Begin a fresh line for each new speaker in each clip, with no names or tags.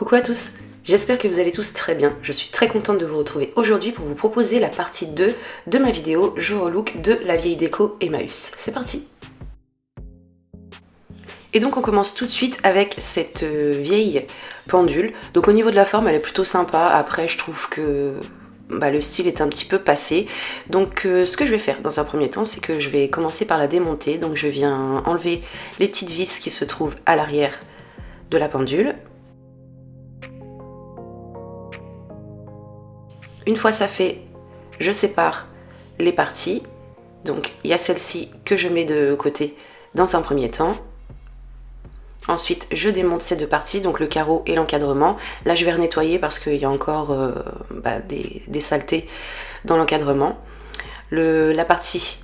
Coucou à tous, j'espère que vous allez tous très bien. Je suis très contente de vous retrouver aujourd'hui pour vous proposer la partie 2 de ma vidéo Je relook de la vieille déco Emmaüs. C'est parti! Et donc on commence tout de suite avec cette vieille pendule. Donc au niveau de la forme elle est plutôt sympa, après je trouve que le style est un petit peu passé. Donc ce que je vais faire dans un premier temps, c'est que je vais commencer par la démonter. Donc je viens enlever les petites vis qui se trouvent à l'arrière de la pendule. Une fois ça fait, je sépare les parties. Donc il y a celle-ci que je mets de côté dans un premier temps. Ensuite, je démonte ces deux parties, donc le carreau et l'encadrement. Là, je vais nettoyer parce qu'il y a encore des saletés dans l'encadrement. La partie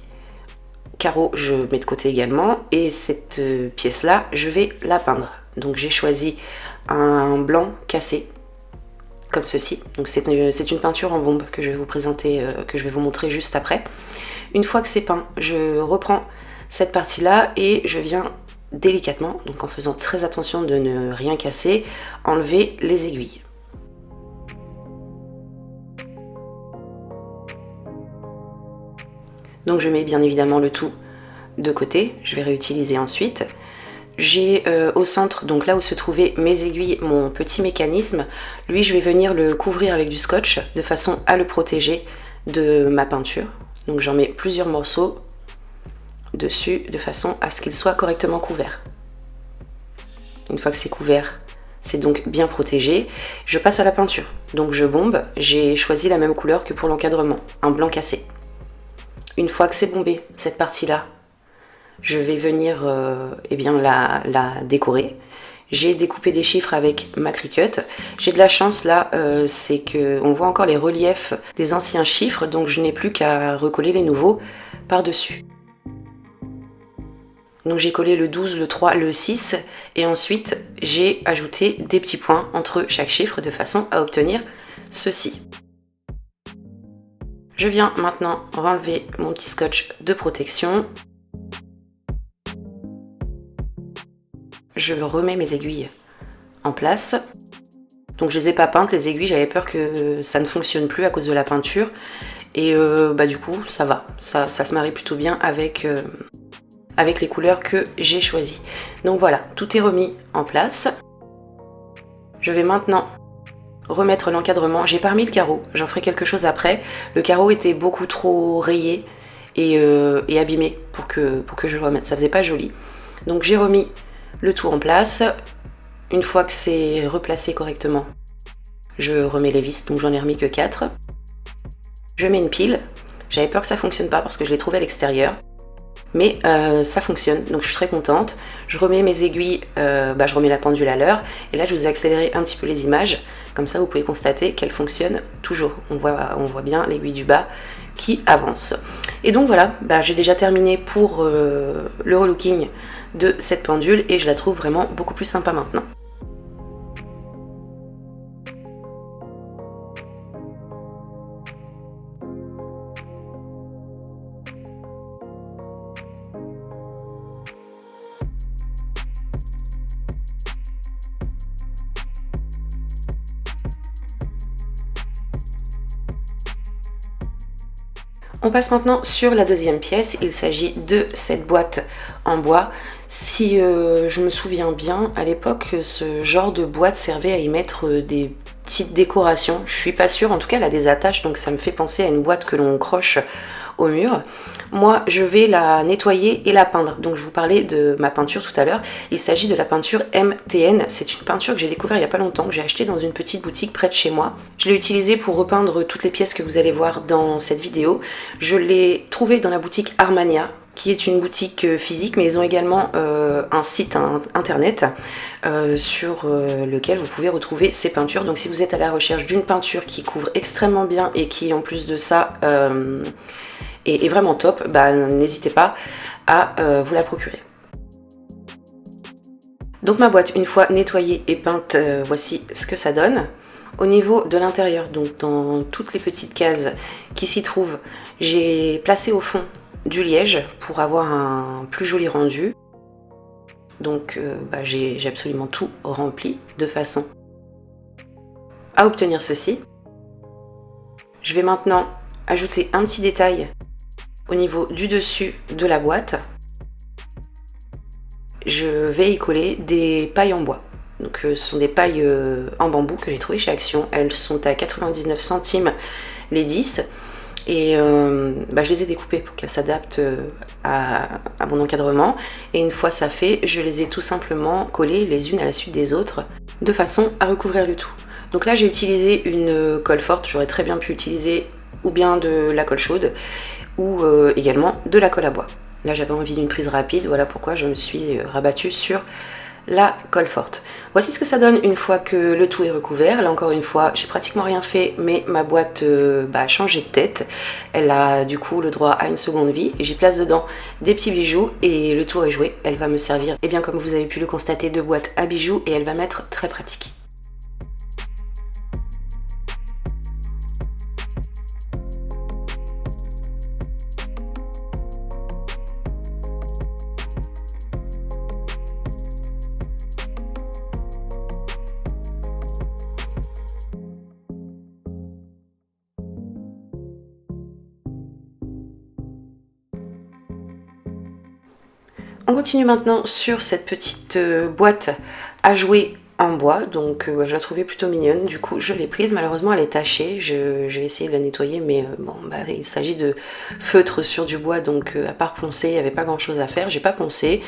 carreau, je mets de côté également. Et cette pièce-là, je vais la peindre. Donc j'ai choisi un blanc cassé, comme ceci. Donc c'est une peinture en bombe que je vais vous présenter, que je vais vous montrer juste après. Une fois que c'est peint, je reprends cette partie-là et je viens délicatement, donc en faisant très attention de ne rien casser, enlever les aiguilles. Donc je mets bien évidemment le tout de côté, je vais réutiliser ensuite. J'ai au centre, donc là où se trouvaient mes aiguilles, mon petit mécanisme. Lui, je vais venir le couvrir avec du scotch de façon à le protéger de ma peinture. Donc j'en mets plusieurs morceaux dessus de façon à ce qu'il soit correctement couvert. Une fois que c'est couvert, c'est donc bien protégé. Je passe à la peinture. Donc je bombe, j'ai choisi la même couleur que pour l'encadrement, un blanc cassé. Une fois que c'est bombé, cette partie-là, je vais venir la décorer. J'ai découpé des chiffres avec ma Cricut. J'ai de la chance là, c'est qu'on voit encore les reliefs des anciens chiffres, donc je n'ai plus qu'à recoller les nouveaux par-dessus. Donc j'ai collé le 12, le 3, le 6 et ensuite j'ai ajouté des petits points entre chaque chiffre de façon à obtenir ceci. Je viens maintenant enlever mon petit scotch de protection. Je remets mes aiguilles en place. Donc je les ai pas peintes les aiguilles, j'avais peur que ça ne fonctionne plus à cause de la peinture. Et du coup ça va, ça se marie plutôt bien avec les couleurs que j'ai choisies. Donc voilà, tout est remis en place. Je vais maintenant remettre l'encadrement. J'ai pas remis le carreau, j'en ferai quelque chose après. Le carreau était beaucoup trop rayé et abîmé pour que je le remette, ça faisait pas joli. Donc j'ai remis le tout en place. Une fois que c'est replacé correctement, je remets les vis, donc j'en ai remis que 4. Je mets une pile. J'avais peur que ça fonctionne pas parce que je l'ai trouvé à l'extérieur. Mais ça fonctionne, donc je suis très contente. Je remets mes aiguilles, je remets la pendule à l'heure. Et là, je vous ai accéléré un petit peu les images. Comme ça, vous pouvez constater qu'elle fonctionne toujours. On voit bien l'aiguille du bas qui avance. Et donc voilà, j'ai déjà terminé pour le relooking de cette pendule. Et je la trouve vraiment beaucoup plus sympa maintenant. On passe maintenant sur la deuxième pièce, il s'agit de cette boîte en bois. Si je me souviens bien, à l'époque, ce genre de boîte servait à y mettre des petites décorations. Je suis pas sûre, en tout cas elle a des attaches, donc ça me fait penser à une boîte que l'on croche au mur. Moi, je vais la nettoyer et la peindre. Donc je vous parlais de ma peinture tout à l'heure. Il s'agit de la peinture MTN. C'est une peinture que j'ai découvert il n'y a pas longtemps, que j'ai achetée dans une petite boutique près de chez moi. Je l'ai utilisée pour repeindre toutes les pièces que vous allez voir dans cette vidéo. Je l'ai trouvée dans la boutique Armania, qui est une boutique physique, mais ils ont également un site internet sur lequel vous pouvez retrouver ces peintures. Donc si vous êtes à la recherche d'une peinture qui couvre extrêmement bien et qui en plus de ça est vraiment top, n'hésitez pas à vous la procurer. Donc ma boîte, une fois nettoyée et peinte, voici ce que ça donne. Au niveau de l'intérieur, donc dans toutes les petites cases qui s'y trouvent, j'ai placé au fond du liège pour avoir un plus joli rendu. Donc j'ai absolument tout rempli de façon à obtenir ceci. Je vais maintenant ajouter un petit détail au niveau du dessus de la boîte. Je vais y coller des pailles en bois. Donc ce sont des pailles en bambou que j'ai trouvées chez Action. Elles sont à 99 centimes les 10. Et je les ai découpées pour qu'elles s'adaptent à mon encadrement. Et une fois ça fait, je les ai tout simplement collées les unes à la suite des autres de façon à recouvrir le tout. Donc là j'ai utilisé une colle forte, j'aurais très bien pu utiliser ou bien de la colle chaude ou également de la colle à bois. Là j'avais envie d'une prise rapide, voilà pourquoi je me suis rabattue sur la colle forte. Voici ce que ça donne une fois que le tout est recouvert. Là encore une fois, j'ai pratiquement rien fait, mais ma boîte a changé de tête. Elle a du coup le droit à une seconde vie et j'y place dedans des petits bijoux et le tour est joué. Elle va me servir, et bien comme vous avez pu le constater, de boîte à bijoux et elle va m'être très pratique. On continue maintenant sur cette petite boîte à jouer en bois, donc je la trouvais plutôt mignonne, du coup je l'ai prise, malheureusement elle est tachée, j'ai essayé de la nettoyer mais il s'agit de feutre sur du bois, donc à part poncer, il n'y avait pas grand chose à faire, j'ai pas poncé,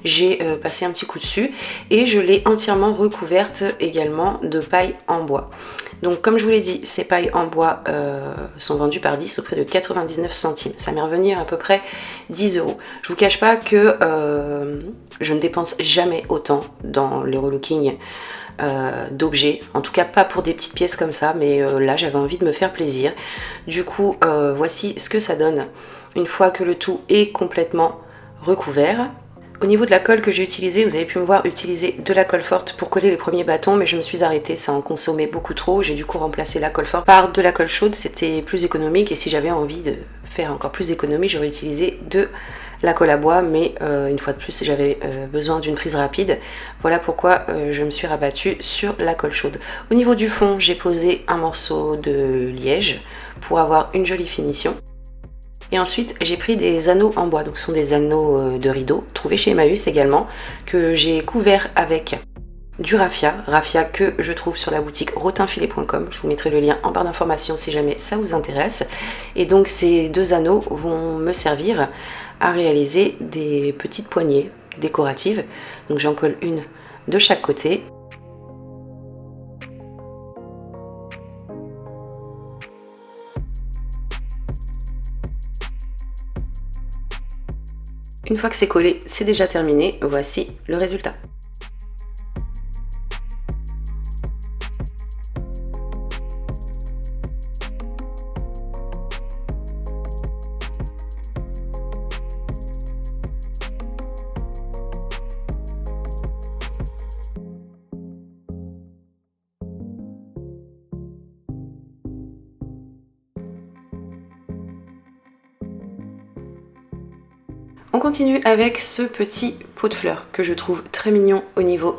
j'ai passé un petit coup dessus et je l'ai entièrement recouverte également de paille en bois. Donc comme je vous l'ai dit, ces pailles en bois sont vendues par 10 au prix de 99 centimes. Ça m'est revenu à peu près 10 €. Je vous cache pas que je ne dépense jamais autant dans le relooking d'objets. En tout cas pas pour des petites pièces comme ça, mais là j'avais envie de me faire plaisir. Du coup, voici ce que ça donne une fois que le tout est complètement recouvert. Au niveau de la colle que j'ai utilisée, vous avez pu me voir utiliser de la colle forte pour coller les premiers bâtons, mais je me suis arrêtée, ça en consommait beaucoup trop. J'ai du coup remplacé la colle forte par de la colle chaude, c'était plus économique et si j'avais envie de faire encore plus d'économie, j'aurais utilisé de la colle à bois, mais une fois de plus, j'avais besoin d'une prise rapide. Voilà pourquoi je me suis rabattue sur la colle chaude. Au niveau du fond, j'ai posé un morceau de liège pour avoir une jolie finition. Et ensuite, j'ai pris des anneaux en bois, donc ce sont des anneaux de rideau, trouvés chez Emmaüs également, que j'ai couverts avec du raffia que je trouve sur la boutique rotinfilet.com. Je vous mettrai le lien en barre d'informations si jamais ça vous intéresse. Et donc ces deux anneaux vont me servir à réaliser des petites poignées décoratives. Donc j'en colle une de chaque côté. Une fois que c'est collé, c'est déjà terminé. Voici le résultat. On continue avec ce petit pot de fleurs que je trouve très mignon au niveau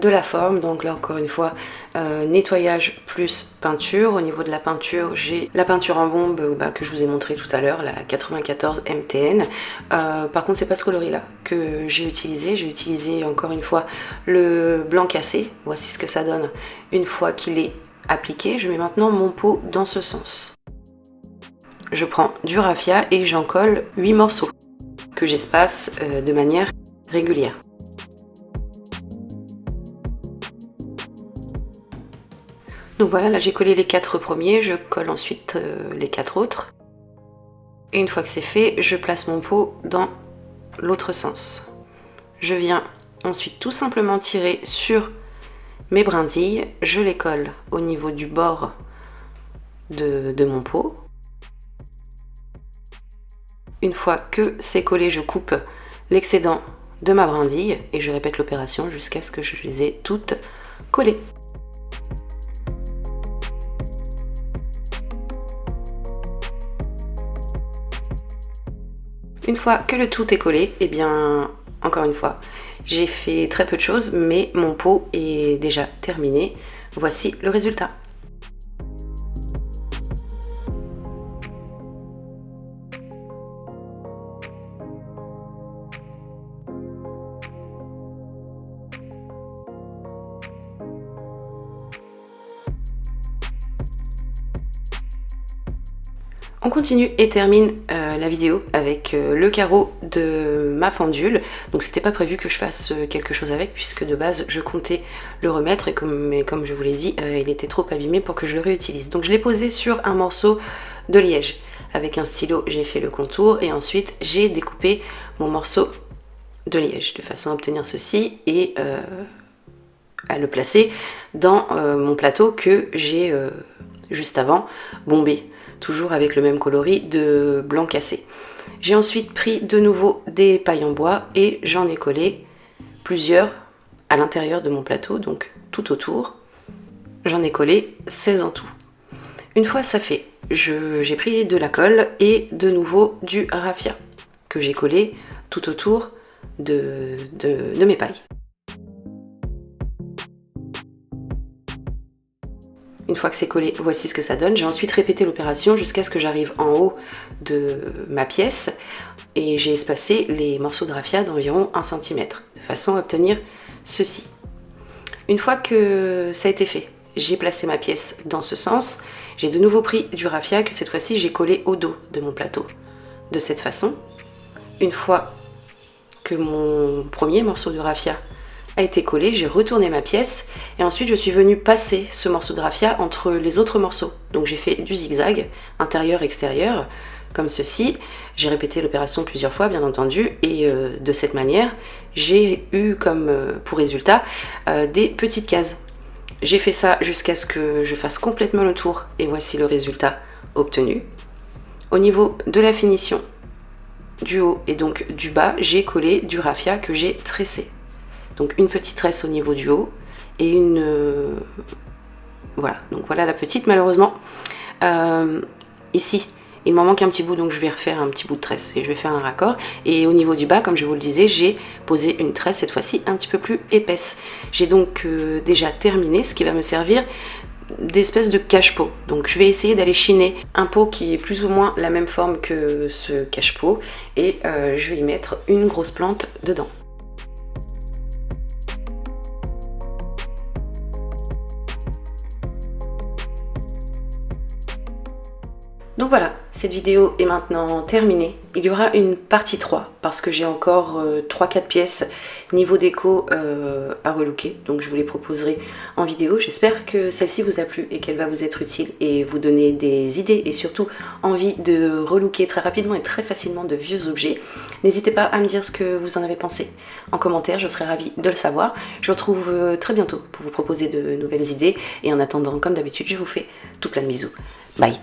de la forme. Donc là encore une fois, nettoyage plus peinture. Au niveau de la peinture, j'ai la peinture en bombe que je vous ai montré tout à l'heure, la 94 MTN. Par contre, c'est pas ce coloris là que j'ai utilisé. J'ai utilisé encore une fois le blanc cassé. Voici ce que ça donne une fois qu'il est appliqué. Je mets maintenant mon pot dans ce sens. Je prends du raffia et j'en colle 8 morceaux que j'espace de manière régulière. Donc voilà, là j'ai collé les 4 premiers, je colle ensuite les 4 autres. Et une fois que c'est fait, je place mon pot dans l'autre sens. Je viens ensuite tout simplement tirer sur mes brindilles, je les colle au niveau du bord de mon pot. Une fois que c'est collé, je coupe l'excédent de ma brindille et je répète l'opération jusqu'à ce que je les ai toutes collées. Une fois que le tout est collé, et bien encore une fois, j'ai fait très peu de choses, mais mon pot est déjà terminé. Voici le résultat. On continue et termine la vidéo avec le carreau de ma pendule. Donc c'était pas prévu que je fasse quelque chose avec, puisque de base je comptais le remettre, mais comme je vous l'ai dit, il était trop abîmé pour que je le réutilise. Donc je l'ai posé sur un morceau de liège. Avec un stylo, j'ai fait le contour et ensuite j'ai découpé mon morceau de liège de façon à obtenir ceci et à le placer dans mon plateau que j'ai juste avant bombé, toujours avec le même coloris de blanc cassé. J'ai ensuite pris de nouveau des pailles en bois et j'en ai collé plusieurs à l'intérieur de mon plateau, donc tout autour. J'en ai collé 16 en tout. Une fois ça fait, j'ai pris de la colle et de nouveau du raffia que j'ai collé tout autour de mes pailles. Une fois que c'est collé, voici ce que ça donne. J'ai ensuite répété l'opération jusqu'à ce que j'arrive en haut de ma pièce et j'ai espacé les morceaux de raffia d'environ 1 cm de façon à obtenir ceci. Une fois que ça a été fait, j'ai placé ma pièce dans ce sens. J'ai de nouveau pris du raffia que cette fois-ci j'ai collé au dos de mon plateau de cette façon. Une fois que mon premier morceau de raffia a été collé, j'ai retourné ma pièce et ensuite je suis venue passer ce morceau de raffia entre les autres morceaux. Donc j'ai fait du zigzag, intérieur-extérieur, comme ceci. J'ai répété l'opération plusieurs fois bien entendu et de cette manière j'ai eu comme pour résultat des petites cases. J'ai fait ça jusqu'à ce que je fasse complètement le tour et voici le résultat obtenu. Au niveau de la finition du haut et donc du bas, j'ai collé du raffia que j'ai tressé. Donc une petite tresse au niveau du haut et une... voilà, donc voilà la petite malheureusement. Ici, il m'en manque un petit bout, donc je vais refaire un petit bout de tresse et je vais faire un raccord. Et au niveau du bas, comme je vous le disais, j'ai posé une tresse cette fois-ci un petit peu plus épaisse. J'ai donc déjà terminé, ce qui va me servir d'espèce de cache-pot. Donc je vais essayer d'aller chiner un pot qui est plus ou moins la même forme que ce cache-pot et je vais y mettre une grosse plante dedans. Donc voilà, cette vidéo est maintenant terminée. Il y aura une partie 3 parce que j'ai encore 3-4 pièces niveau déco à relooker. Donc je vous les proposerai en vidéo. J'espère que celle-ci vous a plu et qu'elle va vous être utile et vous donner des idées et surtout envie de relooker très rapidement et très facilement de vieux objets. N'hésitez pas à me dire ce que vous en avez pensé en commentaire, je serais ravie de le savoir. Je vous retrouve très bientôt pour vous proposer de nouvelles idées et en attendant, comme d'habitude, je vous fais tout plein de bisous. Bye!